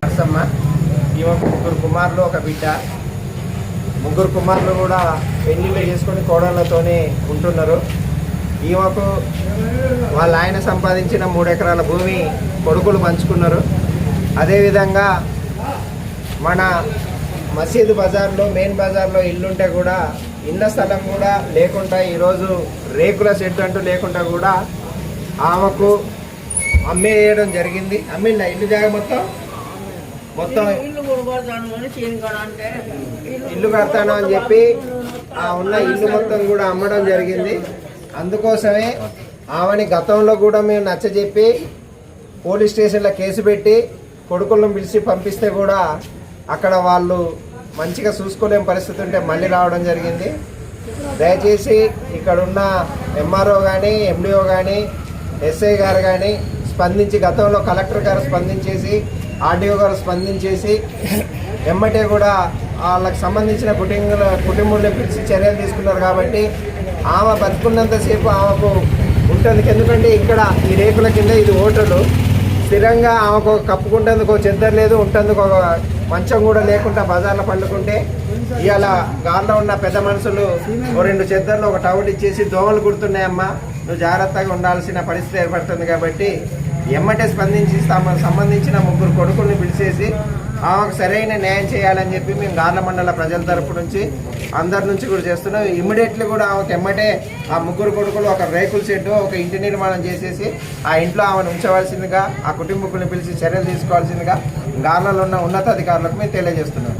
నరసమ్మ. ఈమెకు ముగ్గురు కుమారులు, ఒక బిడ్డ. ముగ్గురు కుమారులు కూడా పెళ్లిళ్ళు చేసుకొని కోడళ్ళతోనే ఉంటున్నారు. ఈమెకు వాళ్ళ ఆయన సంపాదించిన 3 ఎకరాల భూమి కొడుకులు పంచుకున్నారు. అదేవిధంగా మన మసీదు బజార్లో, మెయిన్ బజార్లో ఇల్లుంటే కూడా ఇళ్ళ స్థలం కూడా లేకుండా, ఈరోజు రేకుల షెడ్ అంటూ లేకుండా కూడా ఆమెకు అమ్మేయడం జరిగింది. అమ్మిందా ఇల్లు జాగా మొత్తం ఇల్లు కడతాను అని చెప్పి ఆ ఉన్న ఇల్లు మొత్తం కూడా అమ్మడం జరిగింది. అందుకోసమే ఆమెని గతంలో కూడా మేము నచ్చజెప్పి పోలీస్ స్టేషన్లో కేసు పెట్టి కొడుకులను పిలిచి పంపిస్తే కూడా అక్కడ వాళ్ళు మంచిగా చూసుకోలేని పరిస్థితి ఉంటే మళ్ళీ రావడం జరిగింది. దయచేసి ఇక్కడున్న ఎంఆర్ఓ కానీ, ఎండిఓ కానీ, ఎస్ఐ గారు కానీ స్పందించి, గతంలో కలెక్టర్ గారు స్పందించేసి, ఆర్డీఓ గారు స్పందించేసి ఎమ్మటే కూడా వాళ్ళకి సంబంధించిన కుటుంబంలో పిలిచి చర్యలు తీసుకున్నారు. కాబట్టి ఆమె బతుకున్నంతసేపు ఆమెకు ఉంటుంది. ఎందుకంటే ఇక్కడ ఈ రేకుల కింద ఇది హోటలు, స్థిరంగా ఆమెకు కప్పుకుంటేందుకు చెద్దరు లేదు, ఉంటేందుకు ఒక మంచం కూడా లేకుండా బజార్లో పండుకుంటే ఇవాళ గాల్లో ఉన్న పెద్ద మనుషులు 2 చెద్దర్లు, ఒక టవల్ ఇచ్చేసి దోమలు కుడుతున్నాయమ్మా, నువ్వు జాగ్రత్తగా ఉండాల్సిన పరిస్థితి ఏర్పడుతుంది. కాబట్టి ఎమ్మటే స్పందించి సంబంధించిన 3 కొడుకుల్ని పిలిచేసి ఆమెకు సరైన న్యాయం చేయాలని చెప్పి మేము గార్ల మండల ప్రజల తరపు నుంచి అందరి నుంచి కూడా చేస్తున్నాం. ఇమ్మీడియట్లీ కూడా ఆమెకు ఎమ్మటే ఆ 3 కొడుకులు ఒక రేకుల షెడ్డు, ఒక ఇంటి నిర్మాణం చేసేసి ఆ ఇంట్లో ఆమెను ఉంచవలసిందిగా, ఆ కుటుంబకుల్ని పిలిచి చర్యలు తీసుకోవాల్సిందిగా గార్లలో ఉన్న ఉన్నతాధికారులకు మేము తెలియజేస్తున్నాం.